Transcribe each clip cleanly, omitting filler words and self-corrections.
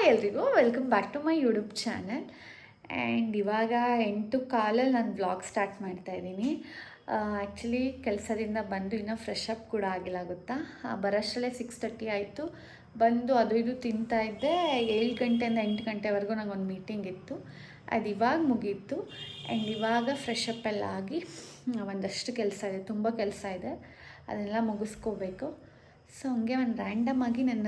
Hi ಎಲ್ರಿಗೂ, welcome back to my YouTube channel. And ಇವಾಗ 8:15 ನಾನು ವ್ಲಾಗ್ ಸ್ಟಾರ್ಟ್ ಮಾಡ್ತಾಯಿದ್ದೀನಿ. ಆ್ಯಕ್ಚುಲಿ ಕೆಲಸದಿಂದ ಬಂದು ಇನ್ನೂ ಫ್ರೆಶ್ ಅಪ್ ಕೂಡ ಆಗಿಲ್ಲ ಗೊತ್ತಾ. ಬರೋಷ್ಟರಲ್ಲೇ 6:30 ಆಯಿತು. ಬಂದು ಅದು ಇದು ತಿಂತಾಯಿದ್ದೆ. 7 ಗಂಟೆಯಿಂದ 8 ಗಂಟೆವರೆಗೂ ನನಗೊಂದು ಮೀಟಿಂಗ್ ಇತ್ತು, ಅದು ಇವಾಗ ಮುಗೀತು. ಆ್ಯಂಡ್ ಇವಾಗ ಫ್ರೆಶ್ ಅಪ್ ಎಲ್ಲ ಆಗಿ ಒಂದಷ್ಟು ಕೆಲಸ ಇದೆ, ತುಂಬ ಕೆಲಸ ಇದೆ, ಅದನ್ನೆಲ್ಲ ಮುಗಿಸ್ಕೋಬೇಕು. ಸೊ ಹಂಗೆ ಒಂದು ರ್ಯಾಂಡಮ್ ಆಗಿ ನನ್ನ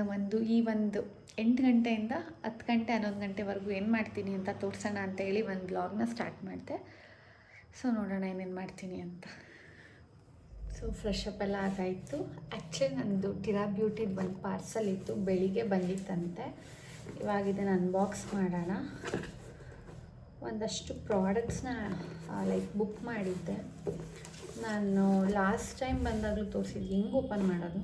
ಈ ಒಂದು 8 ಗಂಟೆಯಿಂದ 10 ಗಂಟೆ 11 ಗಂಟೆವರೆಗೂ ಏನು ಮಾಡ್ತೀನಿ ಅಂತ ತೋರಿಸೋಣ ಅಂತೇಳಿ ಒಂದು ವ್ಲಾಗ್ನ ಸ್ಟಾರ್ಟ್ ಮಾಡಿದೆ. ಸೊ ನೋಡೋಣ ಏನೇನು ಮಾಡ್ತೀನಿ ಅಂತ. ಸೊ ಫ್ರೆಶ್ ಅಪ್ ಎಲ್ಲ ಆಗಾಯಿತು. ಆ್ಯಕ್ಚುಲಿ ನನ್ನದು ಟಿರಾ ಬ್ಯೂಟಿದು ಒಂದು ಪಾರ್ಸಲ್ ಇತ್ತು, ಬೆಳಿಗ್ಗೆ ಬಂದಿತ್ತಂತೆ. ಇವಾಗ ಇದನ್ನು ಅನ್ಬಾಕ್ಸ್ ಮಾಡೋಣ. ಒಂದಷ್ಟು ಪ್ರಾಡಕ್ಟ್ಸ್ನ ಬುಕ್ ಮಾಡಿದ್ದೆ. ನಾನು ಲಾಸ್ಟ್ ಟೈಮ್ ಬಂದಾಗಲೂ ತೋರಿಸಿದ್ದೆ ಹೆಂಗೆ ಓಪನ್ ಮಾಡೋದು.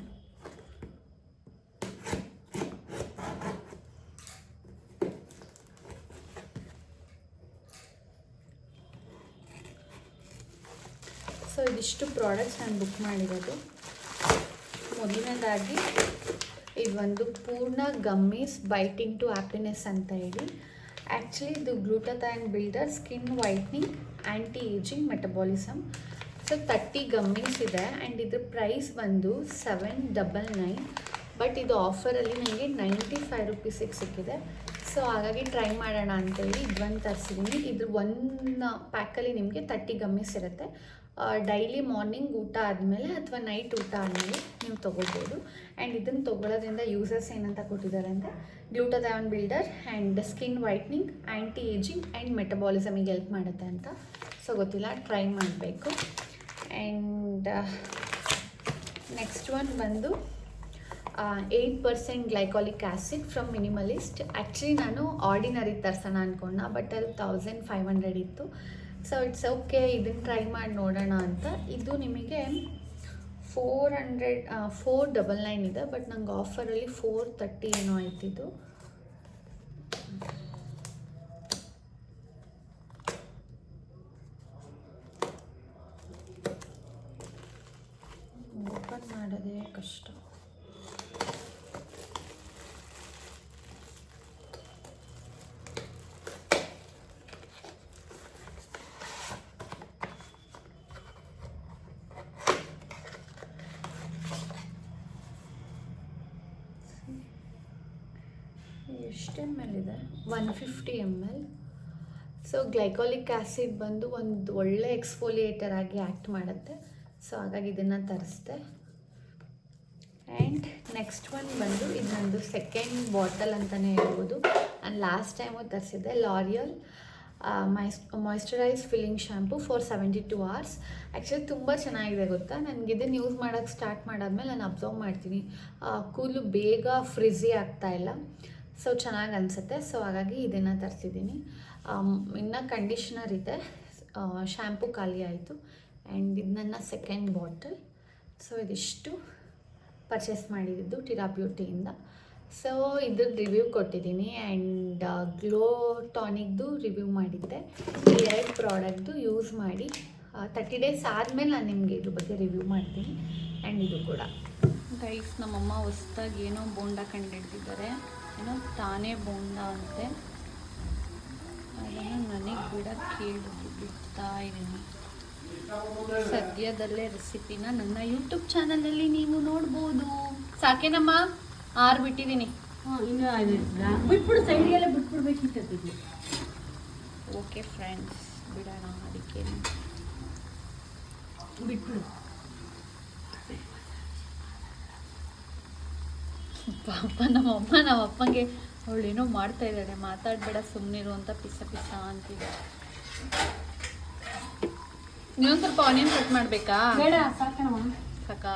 ಸೊ ಇದಿಷ್ಟು ಪ್ರಾಡಕ್ಟ್ಸ್ ನಾನು ಬುಕ್ ಮಾಡಿರೋದು. ಮೊದಲನೇದಾಗಿ ಇದು ಒಂದು ಪೂರ್ಣ ಗಮ್ಮೀಸ್ ಬೈಟಿಂಗ್ ಟು ಹ್ಯಾಪಿನೆಸ್ ಅಂತ ಹೇಳಿ. ಆ್ಯಕ್ಚುಲಿ ಇದು glutathione builder, skin whitening, anti ageing, metabolism. So 30 gummies ಇದೆ. ಆ್ಯಂಡ್ ಇದ್ರ ಪ್ರೈಸ್ ಬಂದು $799. ಬಟ್ ಇದು ಆಫರಲ್ಲಿ ನನಗೆ 95 ರೂಪೀಸಿಗೆ ಸಿಕ್ಕಿದೆ. ಸೊ ಹಾಗಾಗಿ ಟ್ರೈ ಮಾಡೋಣ ಅಂತೇಳಿ ಇದೊಂದು ತರಿಸಿದ್ದೀನಿ. ಇದ್ರ ಒಂದು ಪ್ಯಾಕಲ್ಲಿ ನಿಮಗೆ 30 ಗಮ್ಮೀಸ್ ಇರುತ್ತೆ. ಡೈಲಿ ಮಾರ್ನಿಂಗ್ ಊಟ ಆದಮೇಲೆ ಅಥವಾ ನೈಟ್ ಊಟ ಆದಮೇಲೆ ನೀವು ತೊಗೋಬೋದು. ಆ್ಯಂಡ್ ಇದನ್ನು ತೊಗೊಳ್ಳೋದ್ರಿಂದ ಯೂಸರ್ಸ್ ಏನಂತ ಕೊಟ್ಟಿದ್ದಾರೆ ಅಂದರೆ glutathione builder and skin whitening, anti ageing and ಮೆಟಬಾಲಿಸಮಿಗೆ ಹೆಲ್ಪ್ ಮಾಡುತ್ತೆ ಅಂತ. ಸೊ ಗೊತ್ತಿಲ್ಲ, ಟ್ರೈ ಮಾಡಬೇಕು. ಆ್ಯಂಡ್ ನೆಕ್ಸ್ಟ್ ಒನ್ ಬಂದು 8% glycolic acid from minimalist. Actually ನಾನು ಆರ್ಡಿನರಿ ತರ್ಸೋಣ ಅಂದ್ಕೊಂಡ, ಬಟ್ ಅದು 1500 ಇತ್ತು. ಸೊ ಇಟ್ಸ್ ಓಕೆ, ಇದನ್ನು ಟ್ರೈ ಮಾಡಿ ನೋಡೋಣ ಅಂತ. ಇದು ನಿಮಗೆ 499 ಇದೆ, ಬಟ್ ನಂಗೆ ಆಫರಲ್ಲಿ 430 ಏನೋ ಆಯ್ತಿದ್ದು. ಓಪನ್ ಮಾಡೋದೇ ಕಷ್ಟ. ಎಷ್ಟು ml ಇದೆ? 150 ml. ಸೊ ಗ್ಲೈಕಾಲಿಕ್ ಆ್ಯಸಿಡ್ ಬಂದು ಒಂದು ಒಳ್ಳೆ ಎಕ್ಸ್ಫೋಲಿಯೇಟರ್ ಆಗಿ ಆ್ಯಕ್ಟ್ ಮಾಡುತ್ತೆ. ಸೊ ಹಾಗಾಗಿ ಇದನ್ನು ತರಿಸ್ದೆ. ಆ್ಯಂಡ್ ನೆಕ್ಸ್ಟ್ ಒನ್ ಬಂದು ಇದು ನಂದು ಸೆಕೆಂಡ್ ಬಾಟಲ್ ಅಂತಲೇ ಹೇಳ್ಬೋದು. ನಾನು ಲಾಸ್ಟ್ ಟೈಮು ತರಿಸಿದ್ದೆ L'Oreal moisturise filling shampoo for 72 hours. Actually ತುಂಬ ಚೆನ್ನಾಗಿದೆ ಗೊತ್ತಾ. ನನಗೆ ಇದನ್ನು ಯೂಸ್ ಮಾಡೋಕ್ಕೆ ಸ್ಟಾರ್ಟ್ ಮಾಡಾದ್ಮೇಲೆ ನಾನು ಅಬ್ಸರ್ವ್ ಮಾಡ್ತೀನಿ ಕೂದಲು ಬೇಗ ಫ್ರಿಝಿ ಆಗ್ತಾಯಿಲ್ಲ. ಸೊ ಚೆನ್ನಾಗಿ ಅನಿಸುತ್ತೆ. ಸೊ ಹಾಗಾಗಿ ಇದನ್ನು ತರಿಸಿದ್ದೀನಿ. ಇನ್ನು ಕಂಡೀಷ್ನರ್ ಇದೆ, ಶ್ಯಾಂಪು ಖಾಲಿ ಆಯಿತು. ಆ್ಯಂಡ್ ಇದು ನನ್ನ ಸೆಕೆಂಡ್ ಬಾಟಲ್. ಸೊ ಇದಿಷ್ಟು ಪರ್ಚೇಸ್ ಮಾಡಿದ್ದು ಟಿರಾ ಬ್ಯೂಟಿಯಿಂದ. ಸೊ ಇದ್ರದ್ದು ರಿವ್ಯೂ ಕೊಟ್ಟಿದ್ದೀನಿ. ಆ್ಯಂಡ್ ಗ್ಲೋ ಟಾನಿಕ್ದು ರಿವ್ಯೂ ಮಾಡಿದ್ದೆ. ಈ 2 ಪ್ರಾಡಕ್ಟ್ದು ಯೂಸ್ ಮಾಡಿ 30 ಡೇಸ್ ಆದಮೇಲೆ ನಾನು ನಿಮಗೆ ಇದ್ರ ಬಗ್ಗೆ ರಿವ್ಯೂ ಮಾಡ್ತೀನಿ. ಆ್ಯಂಡ್ ಇದು ಕೂಡ ಗೈಸ್, ನಮ್ಮಮ್ಮ ಹೊಸ್ದಾಗಿ ಏನೋ ಬೋಂಡ ಕಂಡುಹಿಡ್ದಿದ್ದಾರೆ. ಏನೋ ತಾನೇ ಬೋಂಡ ಅಂತೆ. ಅದನ್ನು ನನಗೆ ಬಿಡೋಕ್ಕೆ ಬಿಡ್ತಾ ಇದ್ದೀನಿ. ಸದ್ಯದಲ್ಲೇ ರೆಸಿಪಿನ ನನ್ನ ಯೂಟ್ಯೂಬ್ ಚಾನಲಲ್ಲಿ ನೀವು ನೋಡ್ಬೋದು. ಸಾಕೇನಮ್ಮ? 6 ಬಿಟ್ಟಿದ್ದೀನಿ. ಬಿಟ್ಬಿಡು, ಸೈಡಿಗೆಲ್ಲ ಬಿಟ್ಬಿಡ್ಬೇಕಿತ್ತು. ಓಕೆ ಫ್ರೆಂಡ್ಸ್, ಬಿಡೋಣ. ಅದಕ್ಕೆ ಬಿಟ್ಬಿಡು. ಪಾಪ ನಮ್ಮ ಅಪ್ಪಂಗೆ ಅವಳೇನೋ ಮಾಡ್ತಾ ಇದ್ದಾಳೆ, ಮಾತಾಡಬೇಡ ಸುಮ್ಮನಿರು ಅಂತ ಪಿಸ ಅಂತಿದೆ. ಇನ್ನೊಂದು ಸ್ವಲ್ಪ ಆನಿಯನ್ ಕಟ್ ಮಾಡಬೇಕಾ? ಬೇಡ, ಸಾಕಣವ. ಸಾಕಾ?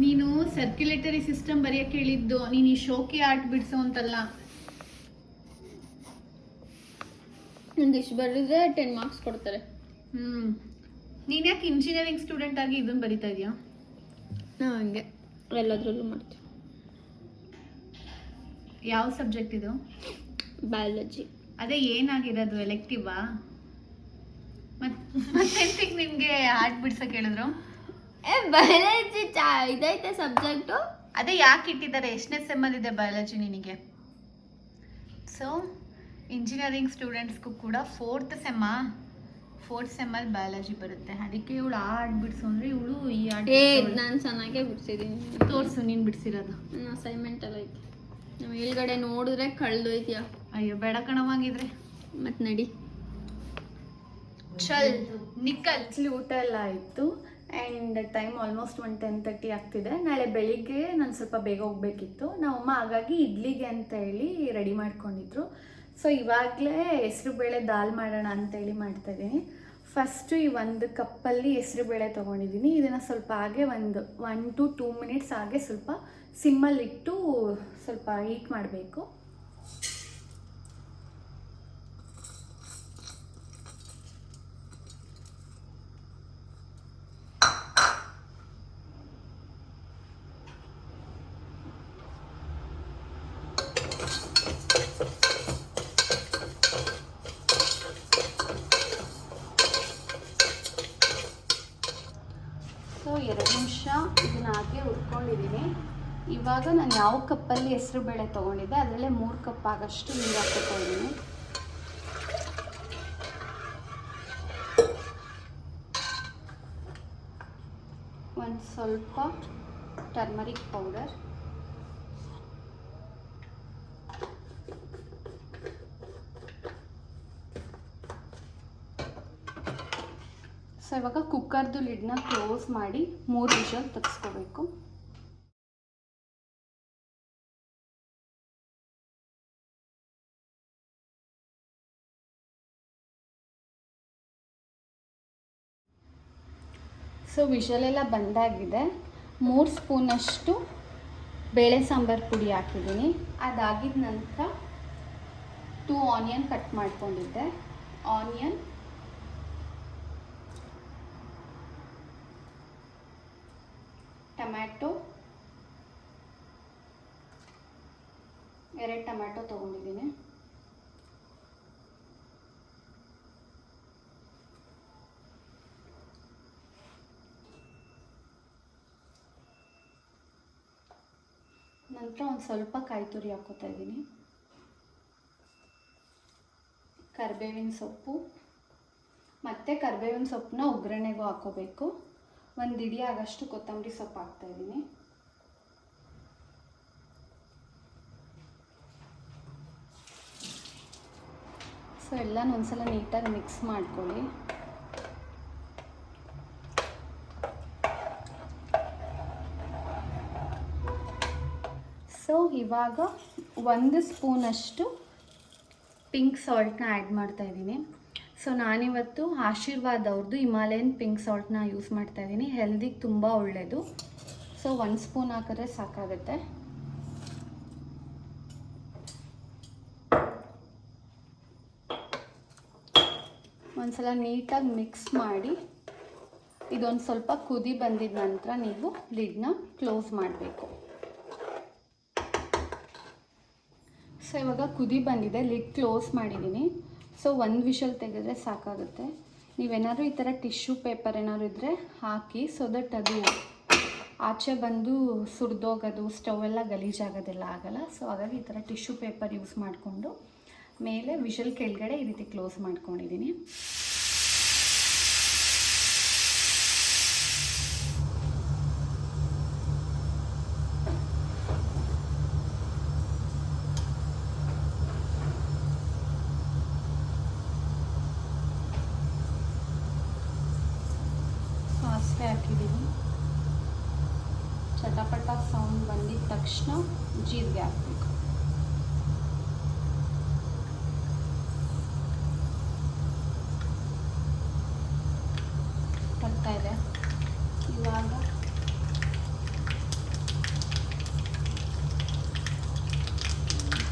ನೀನು ಸರ್ಕ್ಯುಲೇಟರಿ ಸಿಸ್ಟಮ್ ಬರೆಯೋಕ್ಕೆ ಹೇಳಿದ್ದು, ನೀನು ಈ ಶೋಕಿ ಆರ್ಟ್ ಬಿಡಿಸೋ ಅಂತಲ್ಲ. ಒಂದು ಇಷ್ಟು ಬರೆದ್ರೆ 10 ಮಾರ್ಕ್ಸ್ ಕೊಡ್ತಾರೆ. ನೀನು ಯಾಕೆ ಇಂಜಿನಿಯರಿಂಗ್ ಸ್ಟೂಡೆಂಟ್ ಆಗಿ ಇದನ್ನು ಬರಿತಾ ಇದೆಯಾ? ಹಂಗೆ ಎಲ್ಲದರಲ್ಲೂ ಮಾಡ್ತೀವಿ. ಯಾವ ಸಬ್ಜೆಕ್ಟ್ ಇದು? ಬಯಾಲಜಿ. ಅದೇ ಏನಾಗಿರೋದು, ಎಲೆಕ್ಟಿವಾ? ಮತ್ತೆಂತಿಗೆ ನಿಮಗೆ ಆರ್ಟ್ ಬಿಡ್ಸಕ್ಕೆ ಹೇಳಿದ್ರು? ಬಯಾಲಜಿ ಇದೈತೆ ಸಬ್ಜೆಕ್ಟು. ಅದೇ ಯಾಕೆ ಇಟ್ಟಿದ್ದಾರೆ? ಎಷ್ಟನೇ ಸೆಮ್ಮಲ್ಲಿದೆ ಬಯಾಲಜಿ ನಿನಗೆ? ಸೊ ಇಂಜಿನಿಯರಿಂಗ್ ಸ್ಟೂಡೆಂಟ್ಸ್ಗೂ ಕೂಡ ಫೋರ್ತ್ ಸೆಮ್ಮಲ್ಲಿ ಬಯಾಲಜಿ ಬರುತ್ತೆ. ಅದಕ್ಕೆ ಇವಳು ಆರ್ಟ್ ಬಿಡಿಸು ಅಂದರೆ ಇವಳು ಈ ಆರ್ಟ್. ನಾನು ಚೆನ್ನಾಗೇ ಬಿಡಿಸಿದ್ದೀನಿ. ತೋರಿಸು ನೀನು ಬಿಡಿಸಿರೋದು. ನನ್ನ ಅಸೈನ್ಮೆಂಟ್ ಎಲ್ಲ ಐತೆ. ನಾವು ಮೇಲ್ಗಡೆ ನೋಡಿದ್ರೆ ಕಳ್ದೋಯ್ತೀಯ. ಅಯ್ಯೋ ಬೇಡ ಕಣವಾಗಿದ್ರೆ. ಮತ್ತು ನಡಿ ಚಲ್ ನಿಕ್ಕಲ್. ಊಟ ಎಲ್ಲ ಆಯಿತು ಆ್ಯಂಡ್ ಟೈಮ್ ಆಲ್ಮೋಸ್ಟ್ 10:30 ಆಗ್ತಿದೆ. ನಾಳೆ ಬೆಳಿಗ್ಗೆ ನಾನು ಸ್ವಲ್ಪ ಬೇಗ ಹೋಗಬೇಕಿತ್ತು. ನಮ್ಮಮ್ಮ ಹಾಗಾಗಿ ಇಡ್ಲಿಗೆ ಅಂತ ಹೇಳಿ ರೆಡಿ ಮಾಡ್ಕೊಂಡಿದ್ರು. ಸೊ ಇವಾಗಲೇ ಹೆಸರುಬೇಳೆ ದಾಲ್ ಮಾಡೋಣ ಅಂತೇಳಿ ಮಾಡ್ತಾಯಿದ್ದೀನಿ. ಫಸ್ಟು ಈ ಒಂದು ಕಪ್ಪಲ್ಲಿ ಹೆಸರುಬೇಳೆ ತೊಗೊಂಡಿದ್ದೀನಿ. ಇದನ್ನು ಸ್ವಲ್ಪ ಹಾಗೆ 1 to 2 ಮಿನಿಟ್ಸ್ ಹಾಗೆ ಸ್ವಲ್ಪ ಸಿಮ್ಮಲ್ಲಿಟ್ಟು ಸ್ವಲ್ಪ ಹೀಟ್ ಮಾಡಬೇಕು. ಸೊ 2 ನಿಮಿಷ ಇದನ್ನ ಹಾಗೆ ಹುರ್ಕೊಂಡಿದ್ದೀನಿ. ಇವಾಗ ನಾನು ಯಾವ ಕಪ್ಪಲ್ಲಿ ಹೆಸರುಬೇಳೆ ತೊಗೊಂಡಿದ್ದೆ ಅದರಲ್ಲೇ 3 ಕಪ್ ಆಗಷ್ಟು ನೀರು ಹಾಕ್ಕೊಂಡಿದ್ದೀನಿ. ಒಂದು ಸ್ವಲ್ಪ ಟರ್ಮರಿಕ್ ಪೌಡರ್, ಸೊ ಇವಾಗ ಕುಕ್ಕರ್ದು ಲಿಡ್ನ ಕ್ಲೋಸ್ ಮಾಡಿ 3 ವಿಷಲ್ ತೆಗೆಸ್ಕೋಬೇಕು. ಸೊ ವಿಷಲೆಲ್ಲ ಬಂದಾಗಿದೆ. 3 ಸ್ಪೂನಷ್ಟು ಬೇಳೆ ಸಾಂಬಾರು ಪುಡಿ ಹಾಕಿದ್ದೀನಿ. ಅದಾಗಿದ ನಂತರ 2 ಆನಿಯನ್ ಕಟ್ ಮಾಡ್ಕೊಂಡಿದ್ದೆ. ಆನಿಯನ್, ಟೊಮ್ಯಾಟೊ, 2 ಟೊಮ್ಯಾಟೊ ತೊಗೊಂಡಿದ್ದೀನಿ. ನಂತರ ಒಂದು ಸ್ವಲ್ಪ ಕಾಯಿ ತುರಿ ಹಾಕ್ಕೋತಾ ಇದ್ದೀನಿ. ಕರಿಬೇವಿನ ಸೊಪ್ಪು, ಮತ್ತು ಕರಿಬೇವಿನ ಸೊಪ್ಪನ್ನ ಒಗ್ಗರಣೆಗೂ ಹಾಕ್ಕೋಬೇಕು. 1 ಹಿಡಿ ಆಗಷ್ಟು ಕೊತ್ತಂಬರಿ ಸೊಪ್ಪು ಹಾಕ್ತಾಯಿದ್ದೀನಿ. ಸೊ ಎಲ್ಲನೂ ಒಂದ್ಸಲ ನೀಟಾಗಿ ಮಿಕ್ಸ್ ಮಾಡ್ಕೊಳ್ಳಿ. ಸೊ ಇವಾಗ 1 ಸ್ಪೂನಷ್ಟು ಪಿಂಕ್ ಸಾಲ್ಟ್ನ ಆ್ಯಡ್ ಮಾಡ್ತಾಯಿದ್ದೀನಿ. ಸೊ ನಾನಿವತ್ತು ಆಶೀರ್ವಾದ್ ಅವ್ರದ್ದು ಹಿಮಾಲಯನ್ ಪಿಂಕ್ ಸಾಲ್ಟ್ನ ಯೂಸ್ ಮಾಡ್ತಾಯಿದ್ದೀನಿ. ಹೆಲ್ದಿಗೆ ತುಂಬ ಒಳ್ಳೆಯದು. ಸೊ 1 ಸ್ಪೂನ್ ಹಾಕಿದ್ರೆ ಸಾಕಾಗುತ್ತೆ. ಒಂದ್ಸಲ ನೀಟಾಗಿ ಮಿಕ್ಸ್ ಮಾಡಿ ಇದೊಂದು ಸ್ವಲ್ಪ ಕುದಿ ಬಂದಿದ ನಂತರ ನೀವು ಲಿಡ್ನ ಕ್ಲೋಸ್ ಮಾಡಬೇಕು. ಸೊ ಇವಾಗ ಕುದಿ ಬಂದಿದೆ, ಲಿಡ್ ಕ್ಲೋಸ್ ಮಾಡಿದ್ದೀನಿ. ಸೊ 1 ವಿಷಲ್ ತೆಗೆದ್ರೆ ಸಾಕಾಗುತ್ತೆ. ನೀವೇನಾದ್ರು ಈ ಥರ ಟಿಶ್ಯೂ ಪೇಪರ್ ಏನಾದ್ರು ಇದ್ದರೆ ಹಾಕಿ, ಸೊ ದಟ್ ಅದು ಆಚೆ ಬಂದು ಸುರಿದೋಗೋದು, ಸ್ಟವ್ ಎಲ್ಲ ಗಲೀಜಾಗೋದೆಲ್ಲ ಆಗೋಲ್ಲ. ಸೊ ಹಾಗಾಗಿ ಈ ಥರ ಟಿಶ್ಯೂ ಪೇಪರ್ ಯೂಸ್ ಮಾಡಿಕೊಂಡು ಮೇಲೆ ವಿಷಲ್ ಕೆಳಗಡೆ ಈ ರೀತಿ ಕ್ಲೋಸ್ ಮಾಡ್ಕೊಂಡಿದ್ದೀನಿ. ಸಾಸಿವೆ ಹಾಕಿದ್ದೀನಿ. ಚಟಪಟ ಸೌಂಡ್ ಬಂದಿದ ತಕ್ಷಣ ಜೀರಿಗೆ ಹಾಕಬೇಕು. ಬರ್ತಾ ಇದೆ. ಇವಾಗ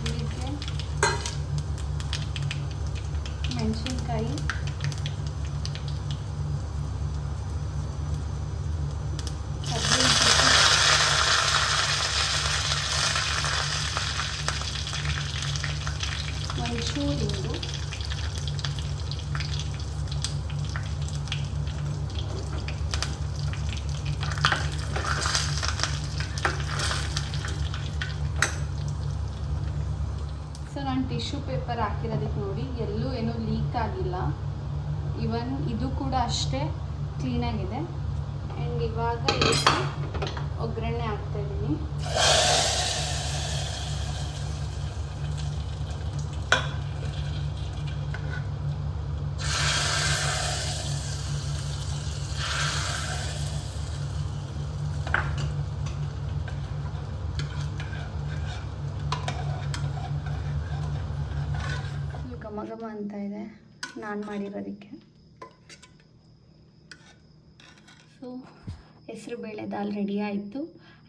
ಜೀರಿಗೆ, ಮೆಣಸಿನ್ಕಾಯಿ, ಒಂಚೂರು ಹಿಂಗು, ಸೊ ನಾನು ಟಿಶ್ಯೂ ಪೇಪರ್ ಹಾಕಿರೋದಕ್ಕೆ ನೋಡಿ ಎಲ್ಲೂ ಏನೂ ಲೀಕ್ ಆಗಿಲ್ಲ. ಇವನ್ ಇದು ಕೂಡ ಅಷ್ಟೇ ಕ್ಲೀನಾಗಿದೆ. ಆ್ಯಂಡ್ ಇವಾಗ ಇದಕ್ಕೆ ಒಗ್ಗರಣೆ ಹಾಕ್ತಾಯಿದ್ದೀನಿ. ಘಮ ಘಮ ಅಂತ ಇದೆ ನಾನು ಮಾಡಿರೋದಕ್ಕೆ. ಸೊ ಹೆಸರುಬೇಳೆ ದಾಲ್ ರೆಡಿ ಆಯಿತು.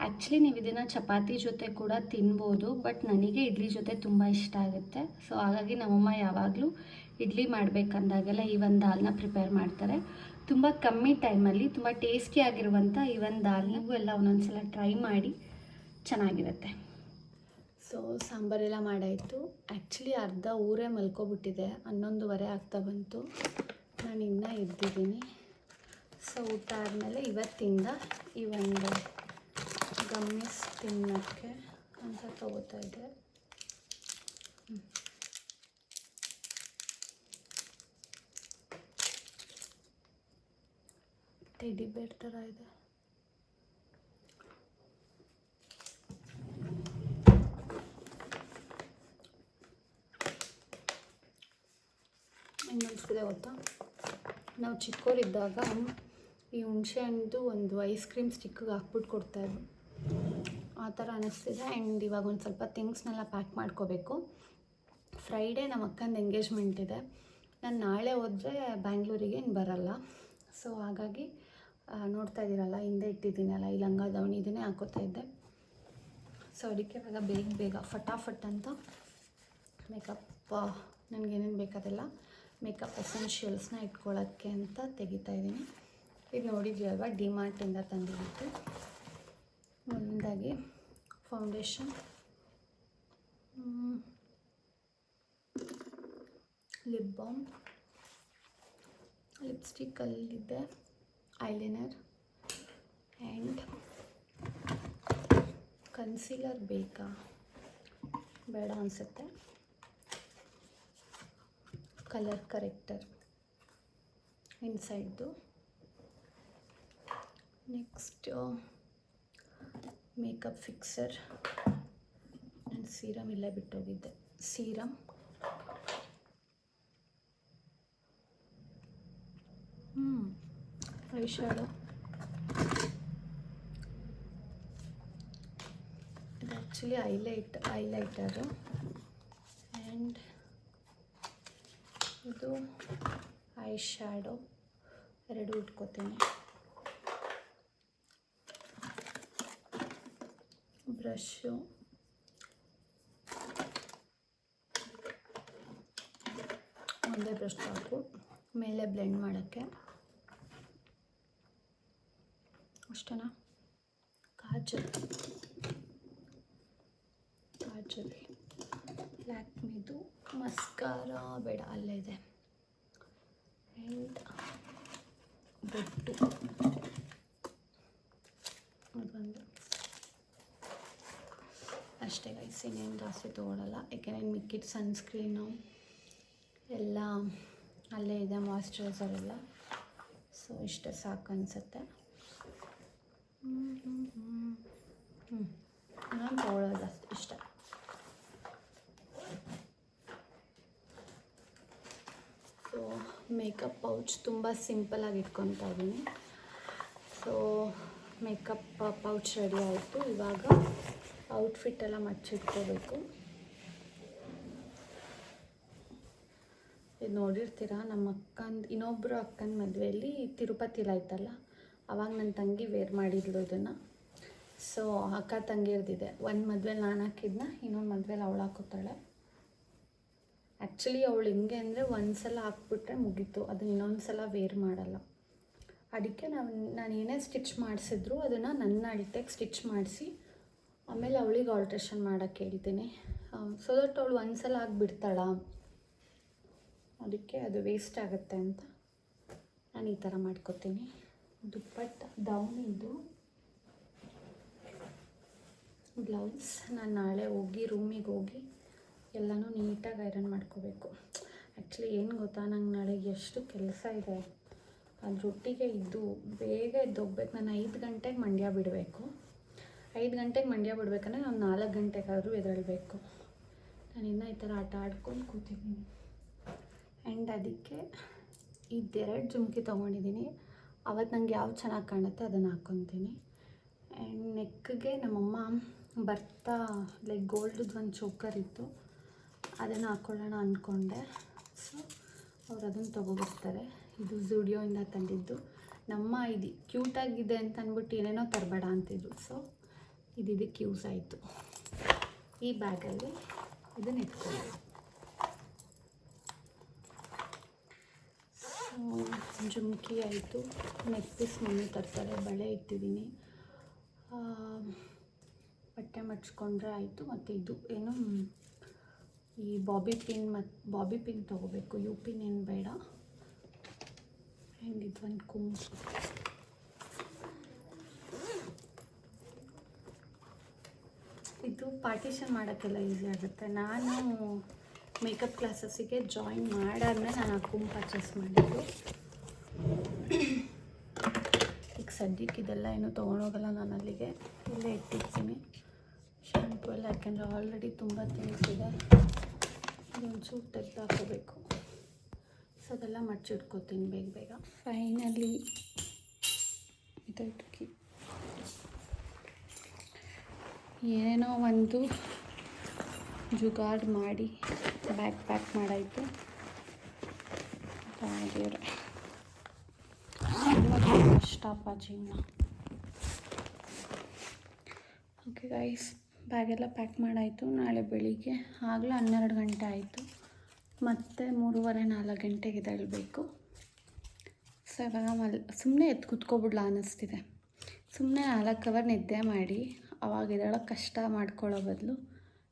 ಆ್ಯಕ್ಚುಲಿ ನೀವು ಇದನ್ನು ಚಪಾತಿ ಜೊತೆ ಕೂಡ ತಿನ್ಬೋದು, ಬಟ್ ನನಗೆ ಇಡ್ಲಿ ಜೊತೆ ತುಂಬ ಇಷ್ಟ ಆಗುತ್ತೆ. ಸೊ ಹಾಗಾಗಿ ನಮ್ಮಮ್ಮ ಯಾವಾಗಲೂ ಇಡ್ಲಿ ಮಾಡಬೇಕಂದಾಗೆಲ್ಲ ಈ ಒಂದು ದಾಲ್ನ ಪ್ರಿಪೇರ್ ಮಾಡ್ತಾರೆ. ತುಂಬ ಕಮ್ಮಿ ಟೈಮಲ್ಲಿ ತುಂಬ ಟೇಸ್ಟಿಯಾಗಿರುವಂಥ ಈ ಒಂದು ದಾಲ್ ನೀವು ಎಲ್ಲ ಒಂದೊಂದು ಸಲ ಟ್ರೈ ಮಾಡಿ, ಚೆನ್ನಾಗಿರುತ್ತೆ. ಸೊ ಸಾಂಬಾರೆಲ್ಲ ಮಾಡಾಯಿತು. ಆ್ಯಕ್ಚುಲಿ ಅರ್ಧ ಊರೇ ಮಲ್ಕೊಬಿಟ್ಟಿದೆ, 11:15 ಆಗ್ತಾ ಬಂತು. ನಾನು ಇನ್ನೂ ಎದ್ದಿದ್ದೀನಿ. ಸೊ ಊಟ ಆದಮೇಲೆ ಇವತ್ತಿಂದ ಈ ಒಂದು ಗಮ್ಮಿಸ್ ತಿನ್ನೋಕ್ಕೆ ಅಂತ ತೊಗೋತಾ ಇದ್ದೆ. ಟೆಡಿ ಬೇರ್ ಥರ ಇದೆ. ಹೆಂಗೆ ಅನಿಸ್ತಿದೆ ಗೊತ್ತಾ, ನಾವು ಚಿಕ್ಕವರಿದ್ದಾಗ ಈ ಹುಣಸೆ ಹಣ್ಣು ಒಂದು ಐಸ್ ಕ್ರೀಮ್ ಸ್ಟಿಕ್ಕಿಗೆ ಹಾಕ್ಬಿಟ್ಟು ಕೊಡ್ತಾಯಿದ್ರು, ಆ ಥರ ಅನ್ನಿಸ್ತಿದೆ. ಆ್ಯಂಡ್ ಇವಾಗ ಒಂದು ಸ್ವಲ್ಪ ಥಿಂಗ್ಸ್ನೆಲ್ಲ ಪ್ಯಾಕ್ ಮಾಡ್ಕೋಬೇಕು. ಫ್ರೈಡೇ ನಮ್ಮ ಅಕ್ಕಂದು ಎಂಗೇಜ್ಮೆಂಟ್ ಇದೆ. ನಾನು ನಾಳೆ ಹೋದರೆ ಬ್ಯಾಂಗ್ಳೂರಿಗೆ ಏನು ಬರಲ್ಲ. ಸೊ ಹಾಗಾಗಿ ನೋಡ್ತಾ ಇದ್ದೀರಲ್ಲ, ಹಿಂದೆ ಇಟ್ಟಿದ್ದೀನಲ್ಲ ಈ ಲಂಗ ದಾವಣಿ, ಇದನ್ನೇ ಹಾಕೋತಾ ಇದ್ದೆ. ಸೊ ಅದಕ್ಕೆ ಇವಾಗ ಬೇಗ ಫಟಾಫಟ್ ಅಂತ ಮೇಕಪ್ ನನಗೇನೇನು ಬೇಕಾದೆಲ್ಲ ಮೇಕಪ್ ಎಸೆನ್ಷಿಯಲ್ಸ್ನ ಇಟ್ಕೊಳ್ಳೋಕ್ಕೆ ಅಂತ ತೆಗಿತಾ ಇದ್ದೀನಿ. ಇದು ನೋಡಿದ್ವಿ ಅಲ್ವಾ, ಡಿಮಾರ್ಟಿಂದ ತಂದಿದ್ದು. ಒಂದಾಗಿ ಫೌಂಡೇಶನ್, ಲಿಪ್ ಬಾಮ್, ಲಿಪ್ಸ್ಟಿಕ್ಕಲ್ಲಿದೆ ಐಲೈನರ್ ಆ್ಯಂಡ್ ಕನ್ಸೀಲರ್ ಬೇಕಾ ಬೇಡ ಅನಿಸುತ್ತೆ. ಕಲರ್ ಕರೆಕ್ಟರ್ ಇನ್ಸೈಡ್ದು. Next makeup fixer and serum ಇಲ್ಲೇ ಬಿಟ್ಟೋಗಿದ್ದೆ. ಸೀರಮ್, ಐ ಶ್ಯಾಡೋ, ಇದು ಆ್ಯಕ್ಚುಲಿ ಐಲೈಟರು ಆ್ಯಂಡ್ ಇದು ಐ ಶ್ಯಾಡೋ, ಎರಡು ಇಟ್ಕೋತೀನಿ. ಬ್ರಷು, ಒಂದೇ ಬ್ರಷ್ ಸಾಕು ಮೇಲೆ ಬ್ಲೆಂಡ್ ಮಾಡೋಕ್ಕೆ. ಅಷ್ಟೇನಾ? ಕಾಜಲ್ ಲ್ಯಾಕ್ಮಿದು ಮಸ್ಕಾರ ಬೇಡ, ಅಲ್ಲೇ ಇದೆ. ಆ್ಯಂಡ್ ಬೊಟ್ಟು ಅದೊಂದು ಅಷ್ಟೇ ಗೈಸ್, ಇನ್ನೇನು ಜಾಸ್ತಿ ತೊಗೊಳಲ್ಲ. ಯಾಕೆಂದರೆ ಮಿಕ್ಕಿದ ಸನ್ಸ್ಕ್ರೀನು ಎಲ್ಲ ಅಲ್ಲೇ ಇದೆ, ಮಾಯ್ಶ್ಚರೈಸರ್ ಎಲ್ಲ. ಸೊ ಇಷ್ಟೇ ಸಾಕು ಅನಿಸುತ್ತೆ. ನಾನು ತೊಗೊಳ್ಳೋದು ಇಷ್ಟ. ಸೊ ಮೇಕಪ್ ಪೌಚ್ ತುಂಬ ಸಿಂಪಲಾಗಿ ಇಟ್ಕೊತಾ ಇದ್ದೀನಿ. ಸೊ ಮೇಕಪ್ ಪೌಚ್ ರೆಡಿ ಆಯಿತು. ಇವಾಗ ಔಟ್ಫಿಟ್ ಎಲ್ಲ ಮಚ್ಚಿಟ್ಕೋಬೇಕು. ಇದು ನೋಡಿರ್ತೀರ, ನಮ್ಮ ಇನ್ನೊಬ್ಬರು ಅಕ್ಕನ ಮದುವೆಯಲ್ಲಿ ತಿರುಪತಿಲಾಯ್ತಲ್ಲ, ಆವಾಗ ನನ್ನ ತಂಗಿ ವೇರ್ ಮಾಡಿದ್ಲು ಇದನ್ನು. ಸೊ ಅಕ್ಕ ತಂಗಿರ್ದಿದೆ, ಒಂದು ಮದುವೆಲಿ ನಾನು ಹಾಕಿದ್ನ, ಇನ್ನೊಂದು ಮದುವೆಲಿ ಅವಳು ಹಾಕೋತಾಳೆ. ಆ್ಯಕ್ಚುಲಿ ಅವಳು ಹಿಂಗೆ ಅಂದರೆ ಒಂದು ಸಲ ಹಾಕ್ಬಿಟ್ರೆ ಮುಗೀತು, ಅದನ್ನ ಇನ್ನೊಂದು ಸಲ ವೇರ್ ಮಾಡಲ್ಲ. ಅದಕ್ಕೆ ನಾನು ಏನೇ ಸ್ಟಿಚ್ ಮಾಡಿಸಿದ್ರು ಅದನ್ನು ನನ್ನ ಅಳತೆಗೆ ಸ್ಟಿಚ್ ಮಾಡಿಸಿ ಆಮೇಲೆ ಅವಳಿಗೆ ಆಲ್ಟ್ರೇಷನ್ ಮಾಡೋಕ್ಕೆ ಹೇಳ್ತೀನಿ. ಸೊ ದಟ್ ಅವಳು ಒಂದ್ಸಲ ಆಗಿಬಿಡ್ತಾಳ, ಅದಕ್ಕೆ ಅದು ವೇಸ್ಟ್ ಆಗುತ್ತೆ ಅಂತ ನಾನು ಈ ಥರ ಮಾಡ್ಕೊತೀನಿ. ದುಪ್ಪಟ್ಟ ಡೌನಿಂದು ಬ್ಲೌಸ್ ನಾನು ನಾಳೆ ಹೋಗಿ ರೂಮಿಗೆ ಹೋಗಿ ಎಲ್ಲನೂ ನೀಟಾಗಿ ಐರನ್ ಮಾಡ್ಕೋಬೇಕು. ಆ್ಯಕ್ಚುಲಿ ಏನು ಗೊತ್ತಾ, ನಂಗೆ ನಾಳೆ ಎಷ್ಟು ಕೆಲಸ ಇದೆ, ಅದರೊಟ್ಟಿಗೆ ಇದು ಬೇಗ ಎದ್ದೋಗ್ಬೇಕು. ನಾನು 5 ಗಂಟೆಗೆ ಮಂಡ್ಯ ಬಿಡಬೇಕು. 5 ಗಂಟೆಗೆ ಮಂಡ್ಯ ಬಿಡಬೇಕಂದ್ರೆ ನಾನು 4 ಗಂಟೆಗಾದರೂ ಎದ್ದೇಳಬೇಕು. ನಾನು ಇನ್ನೂ ಈ ಥರ ಆಟ ಆಡ್ಕೊಂಡು ಕೂತಿದ್ದೀನಿ. ಆ್ಯಂಡ್ ಅದಕ್ಕೆ ಇದೆರಡು ಜುಮ್ಕಿ ತೊಗೊಂಡಿದ್ದೀನಿ. ಅವತ್ತು ನಂಗೆ ಯಾವ್ದು ಚೆನ್ನಾಗಿ ಕಾಣುತ್ತೆ ಅದನ್ನು ಹಾಕ್ಕೊತೀನಿ. ಆ್ಯಂಡ್ ನೆಕ್ಗೆ ನಮ್ಮಮ್ಮ ಬರ್ತಾ ಲೈಕ್ ಗೋಲ್ಡ್ದು ಒಂದು ಚೋಕರ್ ಇತ್ತು, ಅದನ್ನು ಹಾಕ್ಕೊಳ್ಳೋಣ ಅಂದ್ಕೊಂಡೆ. ಸೊ ಅವ್ರು ಅದನ್ನು ತೊಗೊಬರ್ತಾರೆ. ಇದು ಝುಡಿಯೋಯಿಂದ ತಂದಿದ್ದು. ನಮ್ಮ ಇದು ಕ್ಯೂಟಾಗಿದೆ ಅಂತ ಅಂದ್ಬಿಟ್ಟು ಏನೇನೋ ತರಬೇಡ ಅಂತಿದ್ರು. ಸೊ ಇದಕ್ಕೆ ಯೂಸ್ ಆಯಿತು. ಈ ಬ್ಯಾಗಲ್ಲಿ ಇದನ್ನು ಇಟ್ಕೊಳ್ಳಿ. ಜುಮ್ಕಿ ಆಯಿತು, ನೆಕ್ ಪೀಸ್ ಮಮ್ಮಿ ತರ್ತಾರೆ, ಬಳೆ ಇಟ್ಟಿದ್ದೀನಿ, ಬಟ್ಟೆ ಮಡ್ಚ್ಕೊಂಡ್ರೆ ಆಯಿತು. ಮತ್ತು ಇದು ಏನು ಈ ಬಾಬಿ ಪಿನ್ ತೊಗೋಬೇಕು, ಯು ಪಿನ್ ಏನು ಬೇಡ. ಆ್ಯಂಡ್ ಇದು ಒಂದು ಕುಂಕು. ಇದು ಪಾರ್ಟಿಷನ್ ಮಾಡೋಕ್ಕೆಲ್ಲ ಈಸಿ ಆಗುತ್ತೆ. ನಾನು ಮೇಕಪ್ ಕ್ಲಾಸಸ್ಸಿಗೆ ಜಾಯಿನ್ ಮಾಡಾದ್ಮೇಲೆ ನಾನು ಆ ಕುಂಕು ಪರ್ಚೇಸ್ ಮಾಡಿದ್ದು. ಈಗ ಸದ್ಯಕ್ಕೆ ಇದೆಲ್ಲ ಏನೂ ತೊಗೊಂಡೋಗಲ್ಲ ನಾನು ಅಲ್ಲಿಗೆ, ಇಲ್ಲೇ ಇಟ್ಟಿರ್ತೀನಿ ಶಾಂಪು ಎಲ್ಲ. ಯಾಕೆಂದರೆ ಆಲ್ರೆಡಿ ತುಂಬ ಥಿಂಗ್ಸ್ ಇದೆ, ಇದೊಂಚೂರು ತೆಗೆದು ಹಾಕೋಬೇಕು. ಸೊ ಅದೆಲ್ಲ ಮಡ್ಚಿಟ್ಕೋತೀನಿ ಬೇಗ ಬೇಗ. ಫೈನಲಿ ಇದಕ್ಕೆ ಏನೇನೋ ಒಂದು ಜುಗಾಡ್ ಮಾಡಿ ಬ್ಯಾಗ್ ಪ್ಯಾಕ್ ಮಾಡಾಯಿತು. ದೇವ್ರೆ ಕಷ್ಟಪ್ಪ ಜೀವನ. ಓಕೆ ಗೈಸ್, ಬ್ಯಾಗೆಲ್ಲ ಪ್ಯಾಕ್ ಮಾಡಾಯಿತು. ನಾಳೆ ಬೆಳಿಗ್ಗೆ ಆಗಲೇ 12 ಗಂಟೆ ಆಯಿತು. ಮತ್ತು 3:30-4 ಗಂಟೆಗೆ ಎದ್ದೇಳಬೇಕು. ಸೊ ಇವಾಗ ಸುಮ್ಮನೆ ಎದ್ದು ಕೂತ್ಕೊಬಿಡ್ಲಾ ಅನ್ನಿಸ್ತಿದೆ. ಸುಮ್ಮನೆ 4 ಅವರ್ ನಿದ್ದೆ ಮಾಡಿ ಅವಾಗ ಎದ್ದೇಳೋಕ್ಕೆ ಕಷ್ಟ ಮಾಡ್ಕೊಳ್ಳೋ ಬದಲು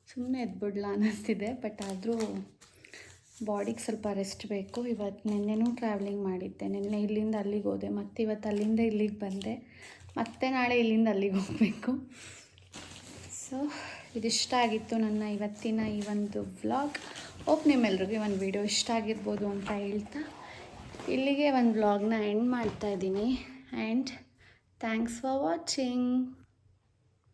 ಸುಮ್ಮನೆ ಎದ್ಬಿಡ್ಲಾ ಅನ್ನಿಸ್ತಿದೆ. ಬಟ್ ಆದರೂ ಬಾಡಿಗೆ ಸ್ವಲ್ಪ ರೆಸ್ಟ್ ಬೇಕು. ಇವತ್ತು ನೆನ್ನೆನೂ ಟ್ರಾವೆಲಿಂಗ್ ಮಾಡಿದ್ದೆ. ನೆನ್ನೆ ಇಲ್ಲಿಂದ ಅಲ್ಲಿಗೆ ಹೋದೆ, ಮತ್ತು ಇವತ್ತು ಅಲ್ಲಿಂದ ಇಲ್ಲಿಗೆ ಬಂದೆ, ಮತ್ತು ನಾಳೆ ಇಲ್ಲಿಂದ ಅಲ್ಲಿಗೆ ಹೋಗಬೇಕು. ಸೊ ಇದಿಷ್ಟ ಆಗಿತ್ತು ನನ್ನ ಇವತ್ತಿನ ಈ ಒಂದು ವ್ಲಾಗ್. ಹೋಪ್ ನಿಮ್ಮೆಲ್ರಿಗೂ ಒಂದು ವಿಡಿಯೋ ಇಷ್ಟ ಆಗಿರ್ಬೋದು ಅಂತ ಹೇಳ್ತಾ ಇಲ್ಲಿಗೆ ಒಂದು ವ್ಲಾಗ್ನ ಎಂಡ್ ಮಾಡ್ತಾಯಿದ್ದೀನಿ. And thanks for watching.